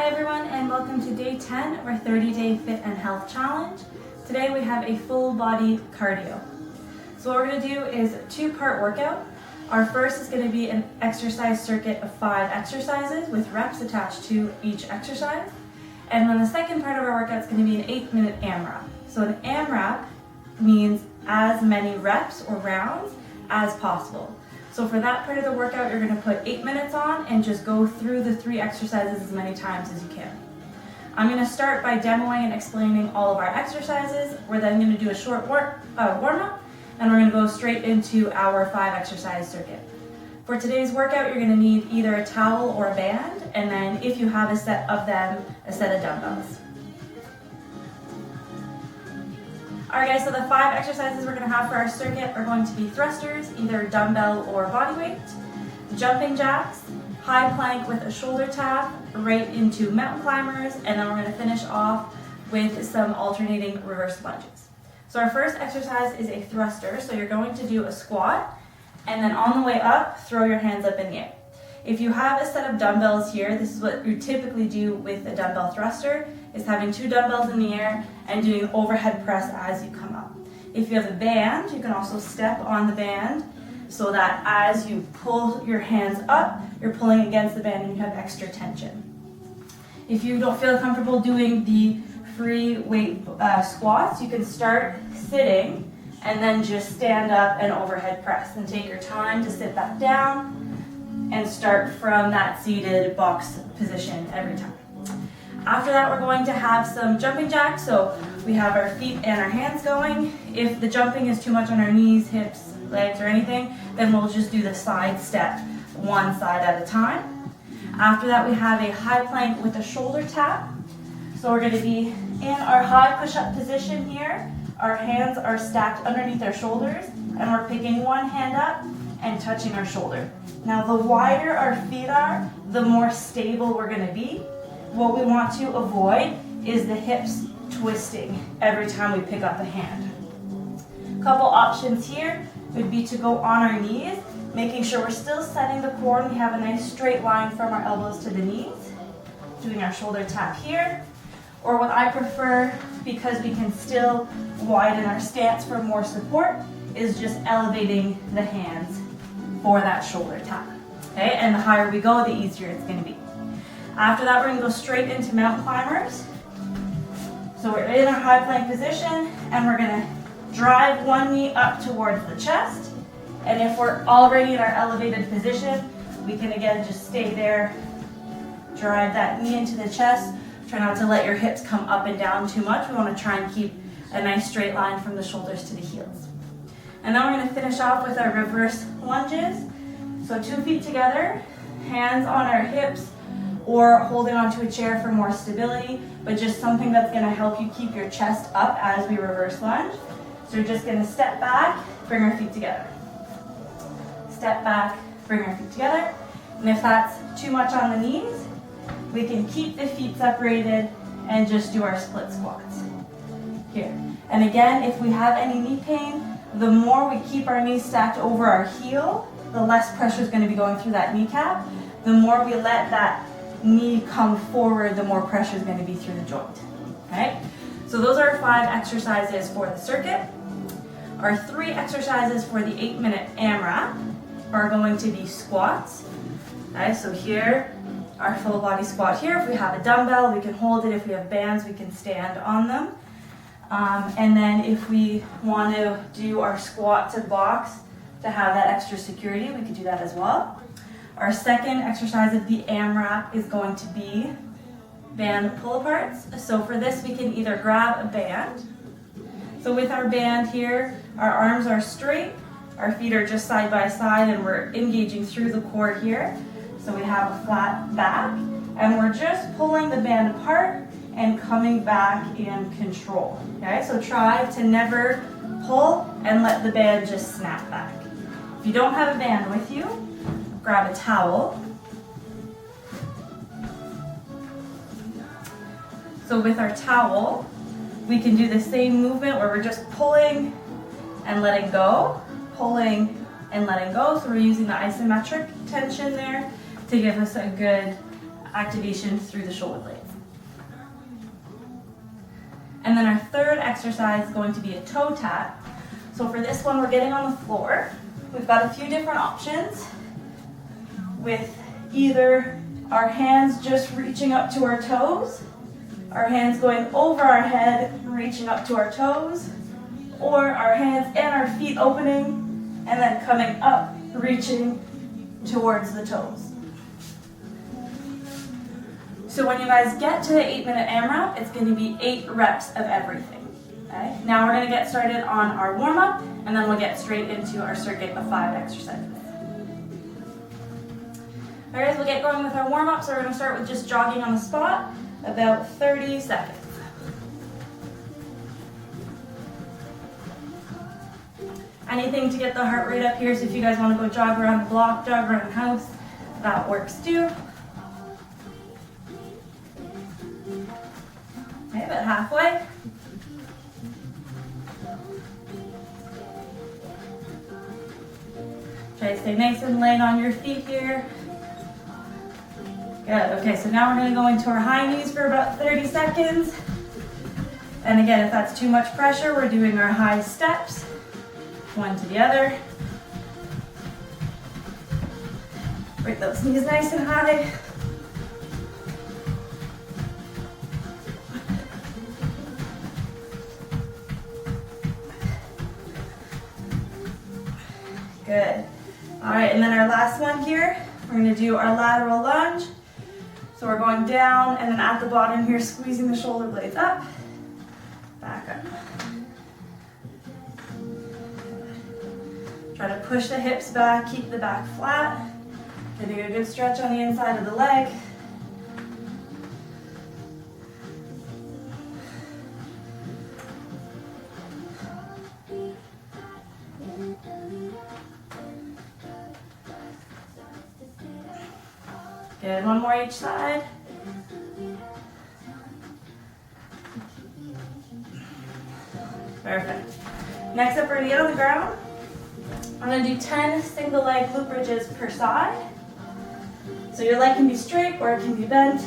Hi everyone, and welcome to day 10 of our 30-day Fit and Health Challenge. Today we have a full body cardio. So what we're going to do is a two-part workout. Our first is going to be an exercise circuit of 5 exercises with reps attached to each exercise. And then the second part of our workout is going to be an 8-minute AMRAP. So an AMRAP means as many reps or rounds as possible. So for that part of the workout, you're going to put 8 minutes on and just go through the 3 exercises as many times as you can. I'm going to start by demoing and explaining all of our exercises. We're then going to do a short warm-up, and we're going to go straight into our 5 exercise circuit. For today's workout, you're going to need either a towel or a band, and then if you have a set of them, a set of dumbbells. Alright guys, so the 5 exercises we're going to have for our circuit are going to be thrusters, either dumbbell or body weight, jumping jacks, high plank with a shoulder tap, right into mountain climbers, and then we're going to finish off with some alternating reverse lunges. So our first exercise is a thruster, so you're going to do a squat, and then on the way up, throw your hands up in the air. If you have a set of dumbbells here, this is what you typically do with a dumbbell thruster, is having 2 dumbbells in the air and doing an overhead press as you come up. If you have a band, you can also step on the band so that as you pull your hands up, you're pulling against the band and you have extra tension. If you don't feel comfortable doing the free weight squats, you can start sitting and then just stand up and overhead press, and take your time to sit back down and start from that seated box position every time. After that, we're going to have some jumping jacks. So we have our feet and our hands going. If the jumping is too much on our knees, hips, legs, or anything, then we'll just do the side step, one side at a time. After that, we have a high plank with a shoulder tap. So we're going to be in our high push-up position here. Our hands are stacked underneath our shoulders, and we're picking one hand up and touching our shoulder. Now, the wider our feet are, the more stable we're going to be. What we want to avoid is the hips twisting every time we pick up a hand. A couple options here would be to go on our knees, making sure we're still setting the core and we have a nice straight line from our elbows to the knees, doing our shoulder tap here. Or what I prefer, because we can still widen our stance for more support, is just elevating the hands for that shoulder tap. Okay, and the higher we go, the easier it's going to be. After that, we're going to go straight into mountain climbers. So we're in our high plank position, and we're going to drive one knee up towards the chest. And if we're already in our elevated position, we can again just stay there, drive that knee into the chest. Try not to let your hips come up and down too much. We want to try and keep a nice straight line from the shoulders to the heels. And then we're going to finish off with our reverse lunges. So 2 feet together, hands on our hips, or holding onto a chair for more stability, but just something that's going to help you keep your chest up as we reverse lunge. So we're just going to step back, bring our feet together. Step back, bring our feet together. And if that's too much on the knees, we can keep the feet separated and just do our split squats here. And again, if we have any knee pain, the more we keep our knees stacked over our heel, the less pressure is going to be going through that kneecap. The more we let that knee come forward, the more pressure is going to be through the joint. Okay? So those are our 5 exercises for the circuit. Our 3 exercises for the 8-minute AMRAP are going to be squats. Okay, so here, our full body squat here. If we have a dumbbell, we can hold it. If we have bands, we can stand on them. And then if we want to do our squat to box to have that extra security, we could do that as well. Our second exercise of the AMRAP is going to be band pull-aparts. So for this, we can either grab a band. So with our band here, our arms are straight, our feet are just side by side, and we're engaging through the core here. So we have a flat back, and we're just pulling the band apart and coming back in control. Okay, so try to never pull and let the band just snap back. If you don't have a band with you, grab a towel. So with our towel, we can do the same movement where we're just pulling and letting go, pulling and letting go. So we're using the isometric tension there to give us a good activation through the shoulder blades. And then our third exercise is going to be a toe tap. So for this one, we're getting on the floor. We've got a few different options with either our hands just reaching up to our toes, our hands going over our head, reaching up to our toes, or our hands and our feet opening and then coming up, reaching towards the toes. So when you guys get to the 8-minute AMRAP, it's going to be 8 reps of everything. Okay? Now we're going to get started on our warm-up, and then we'll get straight into our circuit of 5 exercises. All right, guys, we'll get going with our warm-up. So we're going to start with just jogging on the spot, about 30 seconds. Anything to get the heart rate up here, so if you guys want to go jog around the block, jog around the house, that works too. Okay, about halfway. Try to stay nice and light on your feet here. Good, okay, so now we're gonna go into our high knees for about 30 seconds. And again, if that's too much pressure, we're doing our high steps, one to the other. Bring those knees nice and high. Good. All right, and then our last one here, we're gonna do our lateral lunge. So we're going down and then at the bottom here, squeezing the shoulder blades up, back up. Try to push the hips back, keep the back flat. Getting a good stretch on the inside of the leg. Good, one more each side. Perfect. Next up, we're gonna get on the ground. I'm gonna do 10 single leg glute bridges per side. So your leg can be straight or it can be bent.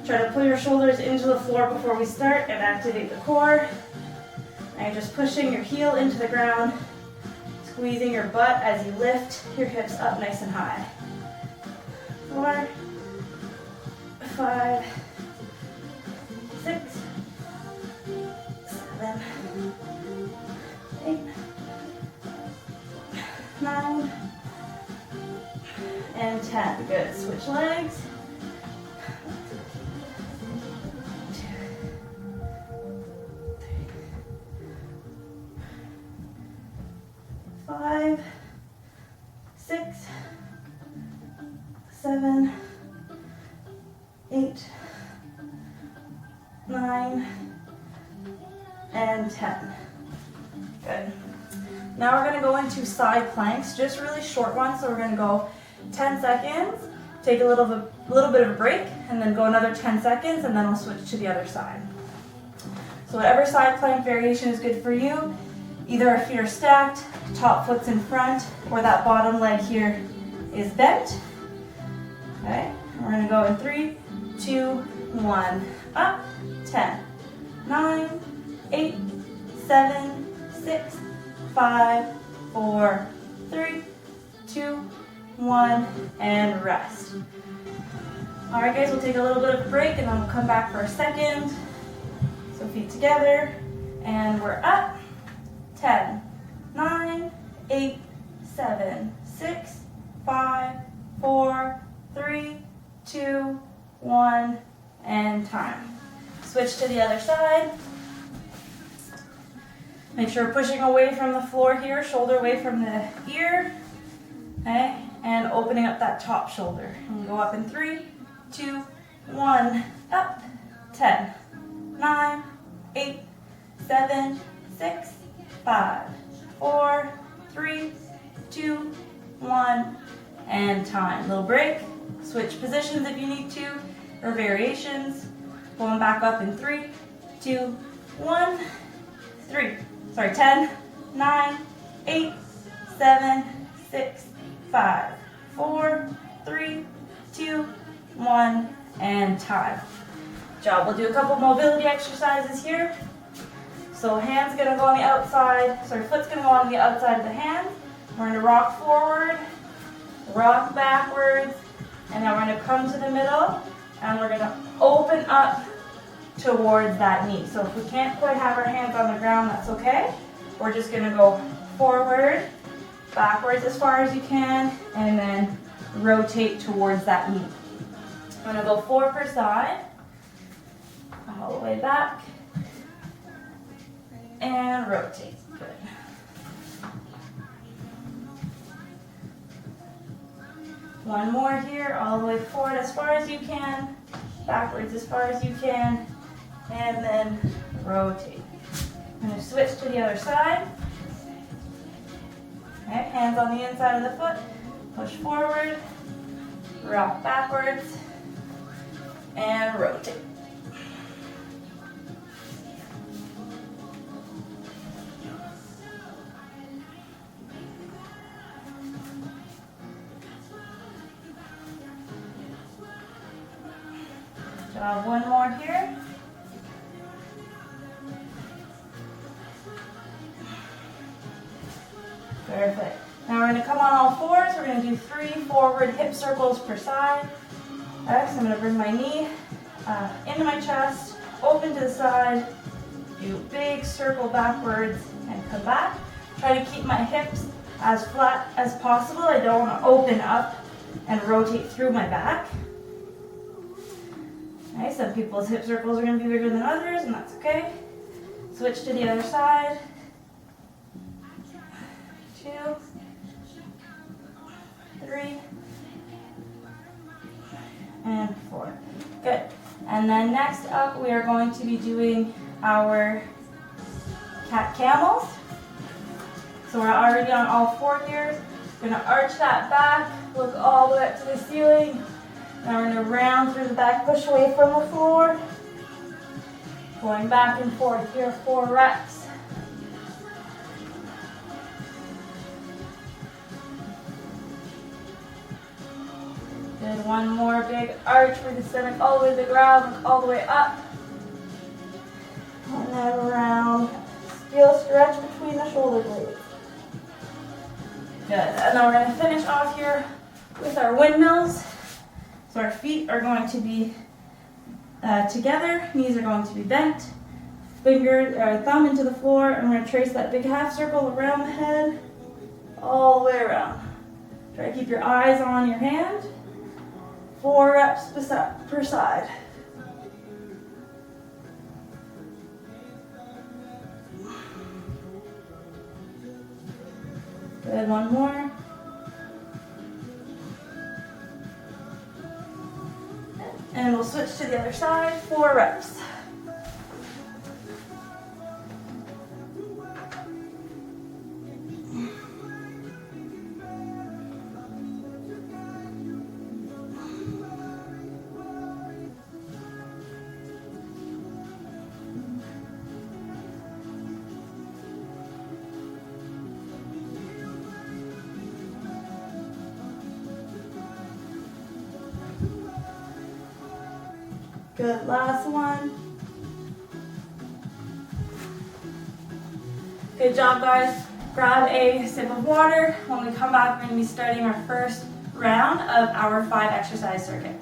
Try to pull your shoulders into the floor before we start and activate the core. And you're just pushing your heel into the ground, squeezing your butt as you lift your hips up nice and high. 4, 5, 6, 7, 8, 9, and 10. Good. Switch legs. 2, 3, 5, 6, 7, 8, 9, and 10. Good. Now we're going to go into side planks, just really short ones. So we're going to go 10 seconds, take a little bit of a break, and then go another 10 seconds, and then we'll switch to the other side. So whatever side plank variation is good for you, either our feet are stacked, top foot's in front, or that bottom leg here is bent. Okay, we're going to go in 3, 2, 1, up, 10, 9, 8, 7, 6, 5, 4, 3, 2, 1, and rest. All right, guys, we'll take a little bit of a break and then we'll come back for a second. So feet together, and we're up, 10, 9, 8, 7, 6, 5, 4, 3, 2, 1, and time. Switch to the other side. Make sure we're pushing away from the floor here, shoulder away from the ear, okay? And opening up that top shoulder. And we'll go up in 3, 2, 1, up, 10, 9, 8, 7, 6, 5, 4, 3, 2, 1, and time. Little break. Switch positions if you need to, or variations. Going back up in 3, 2, 1, 10, 9, 8, 7, 6, 5, 4, 3, 2, 1, and time. Good job. We'll do a couple mobility exercises here. So hands gonna go on the outside, sorry, foot's gonna go on the outside of the hand. We're gonna rock forward, rock backwards, and then we're gonna come to the middle, and we're gonna open up towards that knee. So if we can't quite have our hands on the ground, that's okay. We're just gonna go forward, backwards as far as you can, and then rotate towards that knee. I'm gonna go 4 per side, all the way back, and rotate. Good. One more here, all the way forward as far as you can, backwards as far as you can, and then rotate. I'm going to switch to the other side. Okay, hands on the inside of the foot, push forward, rock backwards, and rotate. One more here. Perfect. Now we're going to come on all fours. We're going to do 3 forward hip circles per side. Okay, so I'm going to bring my knee into my chest, open to the side, do big circle backwards, and come back. Try to keep my hips as flat as possible. I don't want to open up and rotate through my back. Okay, some people's hip circles are going to be bigger than others, and that's okay. Switch to the other side. 2, 3, and 4. Good. And then next up, we are going to be doing our cat camels. So we're already on all 4 here. We're going to arch that back, look all the way up to the ceiling. Now we're going to round through the back, push away from the floor. Going back and forth here, 4 reps. Good, one more big arch for the stomach, all the way to the ground, all the way up. And then around, feel stretch between the shoulder blades. Good, and then we're going to finish off here with our windmills. So our feet are going to be together, knees are going to be bent, thumb into the floor, and we're going to trace that big half circle around the head, all the way around. Try to keep your eyes on your hand. 4 reps per side. Good, one more. And we'll switch to the other side, 4 reps. Good, last one. Good job, guys. Grab a sip of water. When we come back, we're going to be starting our first round of our 5 exercise circuit.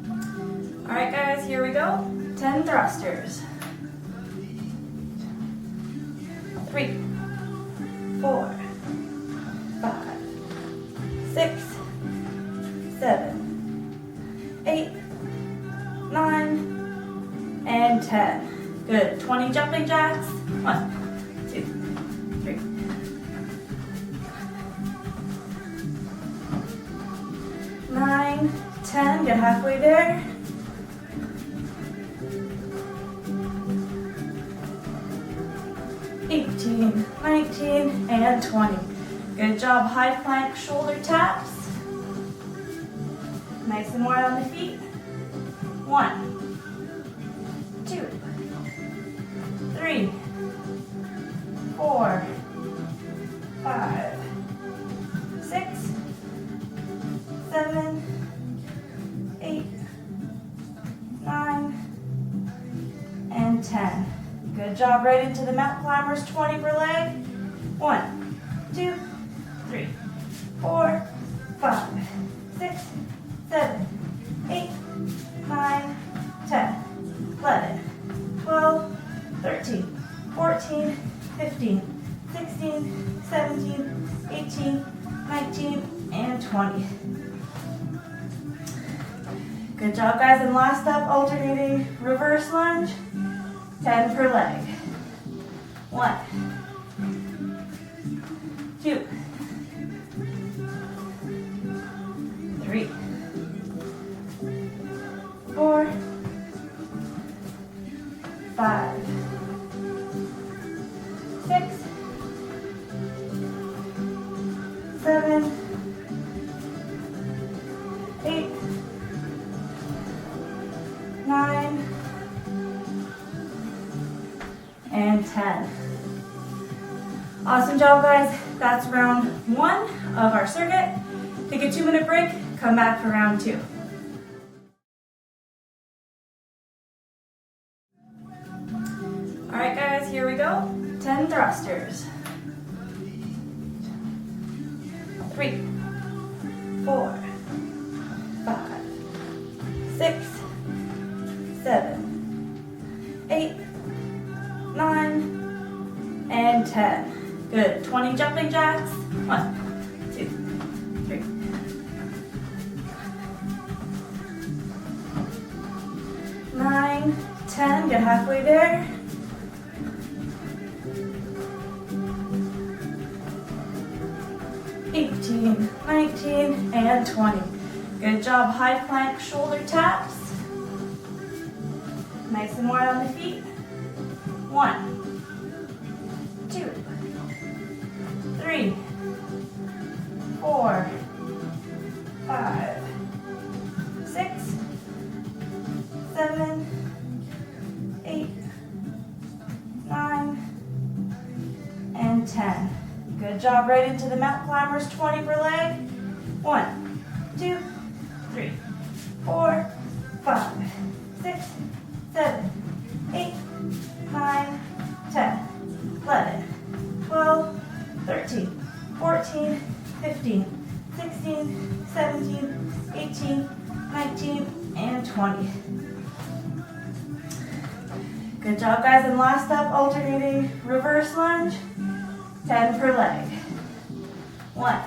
All right, guys, here we go. 10 thrusters. 3, 4, 5, 6, 7, 8, 9, and 10. Good. 20 jumping jacks. 1, 2, 3. 9, 10. Get halfway there. 18, 19, and 20. Good job. High plank shoulder taps. Nice and wide on the feet. 1, 2, 3, 4, 5, 6, 7, job, right into the mountain climbers, 20 per leg. 1, 2, 3, 4, 5, 6, 7, 8, 9, 10, 11, 12, 13, 14, 15, 16, 17, 18, 19, and 20. Good job, guys. And last up, alternating reverse lunge, 10 per leg. 1, 2, 3, 4, 5, 6, 7, 8, 9, and 10. Awesome job, guys. That's round 1 of our circuit. Take a 2-minute break, come back for round 2. All right, guys, here we go. 10 thrusters. 3, 4, 5, 6, 7, 8, 9, and 10. Good. 20 jumping jacks. 1, 2, 3. 9, 10. Get halfway there. 18, 19, and 20. Good job. High plank, shoulder taps. Nice and wide on the feet. 1, 2, 3, 4, 5, 6, 7, 8, 9, and 10. Good job, right into the mountain climbers, 20 per leg. 1, 2, 3, 4, 5, 6, 7, 8, 9, 10, 11, 12, 13, 14, 15, 16, 17, 18, 19, and 20. Good job, guys. And last up, alternating reverse lunge, 10 per leg. 1,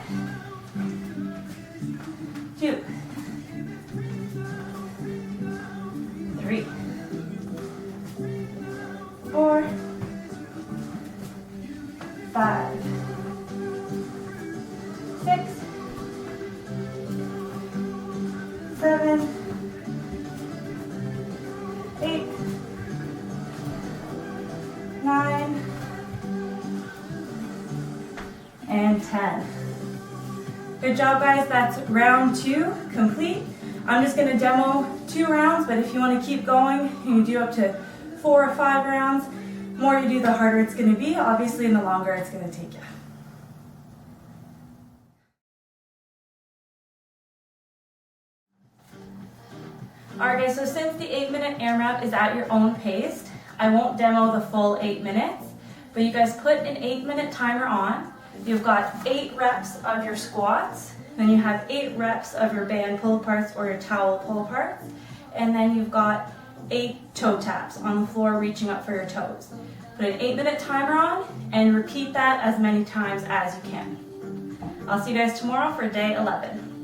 2, 3, 4, 5, 6, 7, 8, 9, and 10. Good job, guys. That's round 2 complete. I'm just going to demo 2 rounds, but if you want to keep going, you can do up to 4 or 5 rounds. The more you do, the harder it's going to be, obviously, and the longer it's going to take you. Alright, guys, so since the 8-minute AMRAP is at your own pace, I won't demo the full 8 minutes, but you guys put an 8-minute timer on. You've got 8 reps of your squats, then you have 8 reps of your band pull aparts or your towel pull aparts, and then you've got 8 toe taps on the floor reaching up for your toes. Put an 8-minute timer on and repeat that as many times as you can. I'll see you guys tomorrow for day 11.